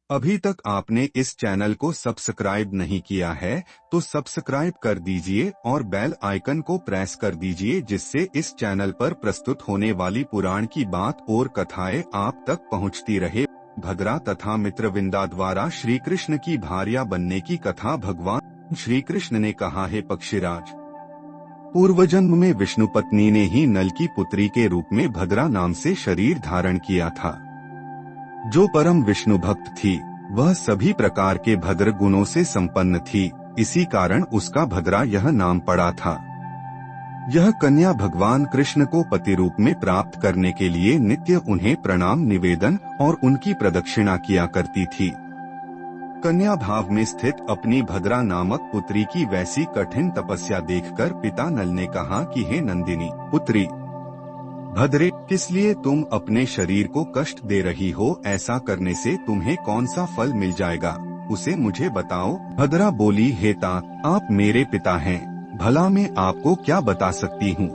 अभी तक आपने इस चैनल को सब्सक्राइब नहीं किया है तो सब्सक्राइब कर दीजिए और बेल आइकन को प्रेस कर दीजिए, जिससे इस चैनल पर प्रस्तुत होने वाली पुराण की बात और कथाएं आप तक पहुंचती रहे। भद्रा तथा मित्रविंदा द्वारा श्री कृष्ण की भार्या बनने की कथा। भगवान श्री कृष्ण ने कहा, हे पक्षीराज, पूर्व जन्म में विष्णु पत्नी ने ही नल की पुत्री के रूप में भद्रा नाम से शरीर धारण किया था। जो परम विष्णु भक्त थी वह सभी प्रकार के भद्र गुणों से संपन्न थी, इसी कारण उसका भद्रा यह नाम पड़ा था। यह कन्या भगवान कृष्ण को पति रूप में प्राप्त करने के लिए नित्य उन्हें प्रणाम निवेदन और उनकी प्रदक्षिणा किया करती थी। कन्या भाव में स्थित अपनी भद्रा नामक पुत्री की वैसी कठिन तपस्या देखकर पिता नल ने कहा कि हे नंदिनी पुत्री भद्रे, किस लिए तुम अपने शरीर को कष्ट दे रही हो? ऐसा करने से तुम्हें कौन सा फल मिल जाएगा, उसे मुझे बताओ। भद्रा बोली, हे तात, आप मेरे पिता हैं, भला मैं आपको क्या बता सकती हूँ?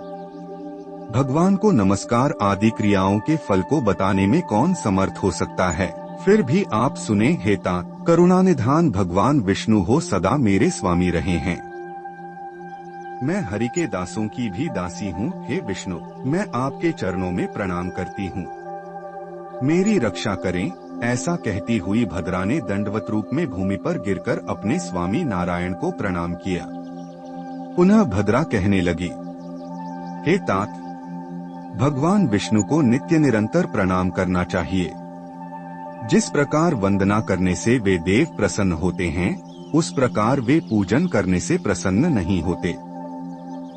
भगवान को नमस्कार आदि क्रियाओं के फल को बताने में कौन समर्थ हो सकता है? फिर भी आप सुने, हे तात, करुणानिधान भगवान विष्णु हो सदा मेरे स्वामी रहे हैं। मैं हरि के दासों की भी दासी हूँ। हे विष्णु, मैं आपके चरणों में प्रणाम करती हूँ, मेरी रक्षा करें। ऐसा कहती हुई भद्रा ने दंडवत रूप में भूमि पर गिरकर अपने स्वामी नारायण को प्रणाम किया। पुनः भद्रा कहने लगी, हे तात, भगवान विष्णु को नित्य निरंतर प्रणाम करना चाहिए। जिस प्रकार वंदना करने से वे देव प्रसन्न होते हैं, उस प्रकार वे पूजन करने से प्रसन्न नहीं होते।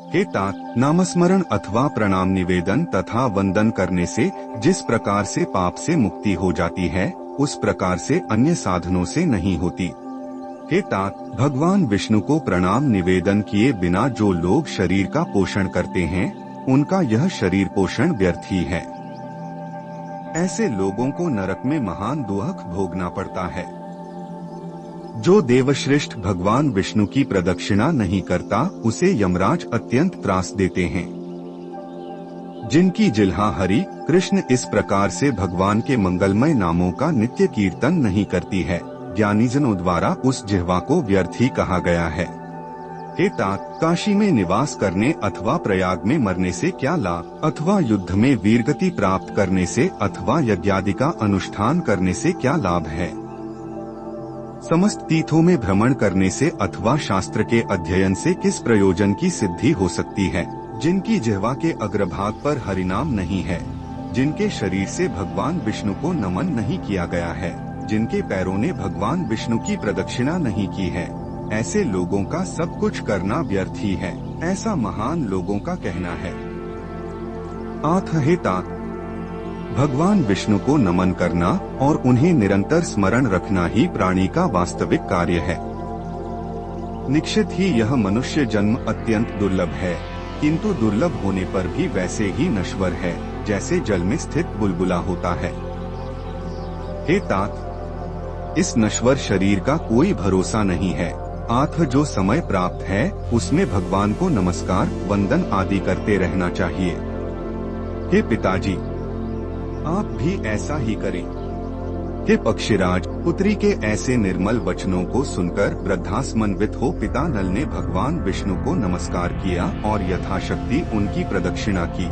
हे तात, नामस्मरण अथवा प्रणाम निवेदन तथा वंदन करने से जिस प्रकार से पाप से मुक्ति हो जाती है, उस प्रकार से अन्य साधनों से नहीं होती। हे तात, भगवान विष्णु को प्रणाम निवेदन किए बिना जो लोग शरीर का पोषण करते हैं, उनका यह शरीर पोषण व्यर्थ ही है। ऐसे लोगों को नरक में महान दुख भोगना पड़ता है। जो देवश्रेष्ठ भगवान विष्णु की प्रदक्षिणा नहीं करता, उसे यमराज अत्यंत त्रास देते हैं। जिनकी जिह्वा हरि कृष्ण इस प्रकार से भगवान के मंगलमय नामों का नित्य कीर्तन नहीं करती है, ज्ञानीजनों द्वारा उस जिह्वा को व्यर्थ ही कहा गया है। हे तात, काशी में निवास करने अथवा प्रयाग में मरने से क्या लाभ, अथवा युद्ध में वीरगति प्राप्त करने से अथवा यज्ञादि का अनुष्ठान करने से क्या लाभ है? समस्त तीर्थों में भ्रमण करने से अथवा शास्त्र के अध्ययन से किस प्रयोजन की सिद्धि हो सकती है? जिनकी जिह्वा के अग्रभाग पर हरिनाम नहीं है, जिनके शरीर से भगवान विष्णु को नमन नहीं किया गया है, जिनके पैरों ने भगवान विष्णु की प्रदक्षिणा नहीं की है, ऐसे लोगों का सब कुछ करना व्यर्थ ही है, ऐसा महान लोगों का कहना है। आठ, हे तात, भगवान विष्णु को नमन करना और उन्हें निरंतर स्मरण रखना ही प्राणी का वास्तविक कार्य है। निश्चित ही यह मनुष्य जन्म अत्यंत दुर्लभ है, किंतु दुर्लभ होने पर भी वैसे ही नश्वर है जैसे जल में स्थित बुलबुला होता है। हे तात, इस नश्वर शरीर का कोई भरोसा नहीं है। आठ, जो समय प्राप्त है उसमें भगवान को नमस्कार वंदन आदि करते रहना चाहिए। हे पिताजी, आप भी ऐसा ही करें। हे पक्षीराज, पुत्री के ऐसे निर्मल वचनों को सुनकर वृद्धास्मन्वित हो पिता नल ने भगवान विष्णु को नमस्कार किया और यथाशक्ति उनकी प्रदक्षिणा की।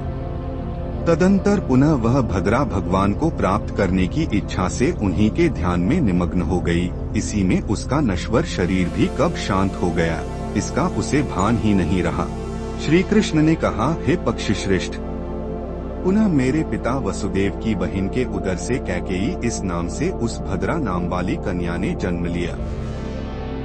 तदंतर पुनः वह भद्रा भगवान को प्राप्त करने की इच्छा से उन्हीं के ध्यान में निमग्न हो गई। इसी में उसका नश्वर शरीर भी कब शांत हो गया, इसका उसे भान ही नहीं रहा। श्री कृष्ण ने कहा, हे पक्षी श्रेष्ठ, पुनः मेरे पिता वसुदेव की बहन के उदर से कैकेयी इस नाम से उस भद्रा नाम वाली कन्या ने जन्म लिया।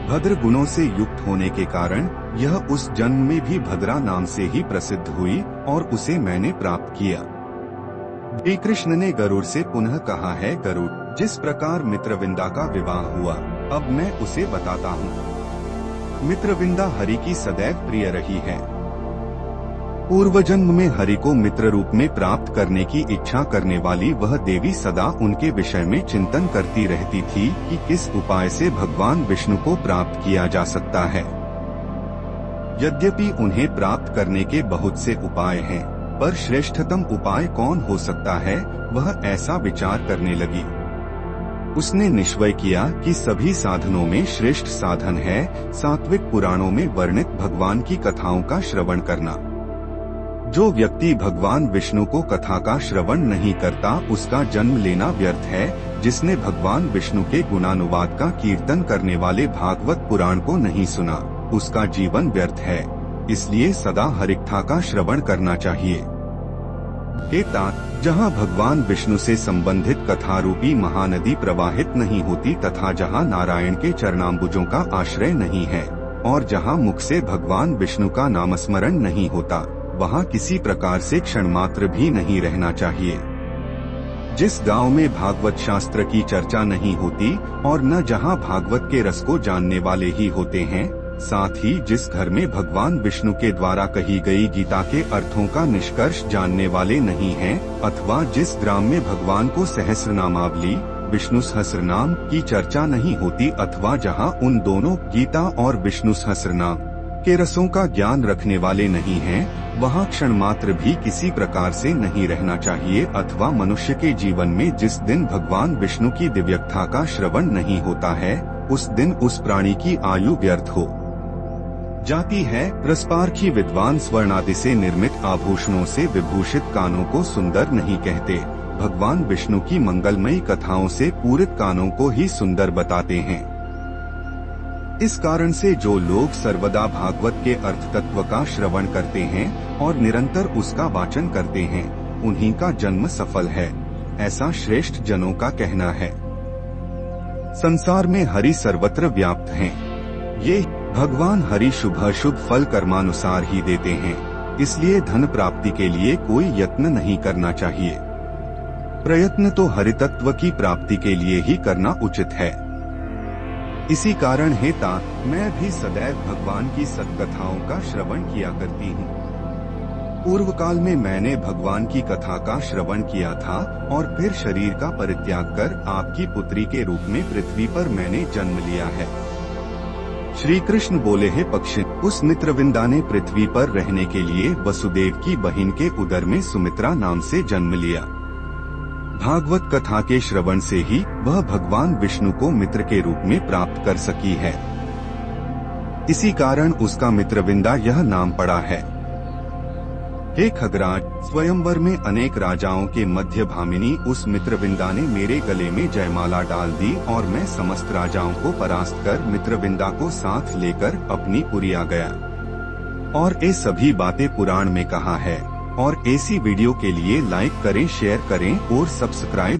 भद्र गुणों से युक्त होने के कारण यह उस जन्म में भी भद्रा नाम से ही प्रसिद्ध हुई और उसे मैंने प्राप्त किया। श्री कृष्ण ने गरुड़ से पुनः कहा, है गरुड़, जिस प्रकार मित्रविंदा का विवाह हुआ, अब मैं उसे बताता हूँ। मित्रविंदा हरि की सदैव प्रिय रही है। पूर्व जन्म में हरि को मित्र रूप में प्राप्त करने की इच्छा करने वाली वह देवी सदा उनके विषय में चिंतन करती रहती थी कि किस उपाय से भगवान विष्णु को प्राप्त किया जा सकता है। यद्यपि उन्हें प्राप्त करने के बहुत से उपाय हैं, पर श्रेष्ठतम उपाय कौन हो सकता है, वह ऐसा विचार करने लगी। उसने निश्चय किया कि सभी साधनों में श्रेष्ठ साधन है सात्विक पुराणों में वर्णित भगवान की कथाओं का श्रवण करना। जो व्यक्ति भगवान विष्णु को कथा का श्रवण नहीं करता उसका जन्म लेना व्यर्थ है। जिसने भगवान विष्णु के गुणानुवाद का कीर्तन करने वाले भागवत पुराण को नहीं सुना उसका जीवन व्यर्थ है। इसलिए सदा हरिकथा का श्रवण करना चाहिए। हे तात, जहाँ भगवान विष्णु से संबंधित कथा रूपी महानदी प्रवाहित नहीं होती तथा जहाँ नारायण के चरणाम्बुजों का आश्रय नहीं है और जहाँ मुख से भगवान विष्णु का नामस्मरण नहीं होता वहाँ किसी प्रकार से क्षण मात्र भी नहीं रहना चाहिए। जिस गांव में भागवत शास्त्र की चर्चा नहीं होती और न जहाँ भागवत के रस को जानने वाले ही होते हैं, साथ ही जिस घर में भगवान विष्णु के द्वारा कही गई गीता के अर्थों का निष्कर्ष जानने वाले नहीं हैं, अथवा जिस ग्राम में भगवान को सहस्रनामावली विष्णु सहस्रनाम की चर्चा नहीं होती अथवा जहां उन दोनों गीता और विष्णु सहस्रनाम के रसों का ज्ञान रखने वाले नहीं हैं, वहां क्षण मात्र भी किसी प्रकार से नहीं रहना चाहिए। अथवा मनुष्य के जीवन में जिस दिन भगवान विष्णु की दिव्यकथा का श्रवण नहीं होता है उस दिन उस प्राणी की आयु व्यर्थ हो जाती है। रसपारखी विद्वान स्वर्णादि से निर्मित आभूषणों से विभूषित कानों को सुंदर नहीं कहते, भगवान विष्णु की मंगलमयी कथाओं से पूरित कानों को ही सुंदर बताते हैं। इस कारण से जो लोग सर्वदा भागवत के अर्थ तत्व का श्रवण करते हैं और निरंतर उसका वाचन करते हैं उन्हीं का जन्म सफल है, ऐसा श्रेष्ठ जनों का कहना है। संसार में हरि सर्वत्र व्याप्त हैं। ये भगवान हरि शुभ फल कर्मानुसार ही देते हैं, इसलिए धन प्राप्ति के लिए कोई यत्न नहीं करना चाहिए। प्रयत्न तो हरितत्व की प्राप्ति के लिए ही करना उचित है। इसी कारण है तात मैं भी सदैव भगवान की सत्कथाओं का श्रवण किया करती हूँ। पूर्व काल में मैंने भगवान की कथा का श्रवण किया था और फिर शरीर का परित्याग कर आपकी पुत्री के रूप में पृथ्वी पर मैंने जन्म लिया है। श्री कृष्ण बोले, हे पक्षी, उस मित्रविंदा ने पृथ्वी पर रहने के लिए वसुदेव की बहन के उदर में सुमित्रा नाम से जन्म लिया। भागवत कथा के श्रवण से ही वह भगवान विष्णु को मित्र के रूप में प्राप्त कर सकी है। इसी कारण उसका मित्रविंदा यह नाम पड़ा है। हे खगराज, स्वयंवर में अनेक राजाओं के मध्य भामिनी उस मित्रविंदा ने मेरे गले में जयमाला डाल दी और मैं समस्त राजाओं को परास्त कर मित्रविंदा को साथ लेकर अपनी पुरी आ गया। और ये सभी बातें पुराण में कहा है। और ऐसी वीडियो के लिए लाइक करें, शेयर करें और सब्सक्राइब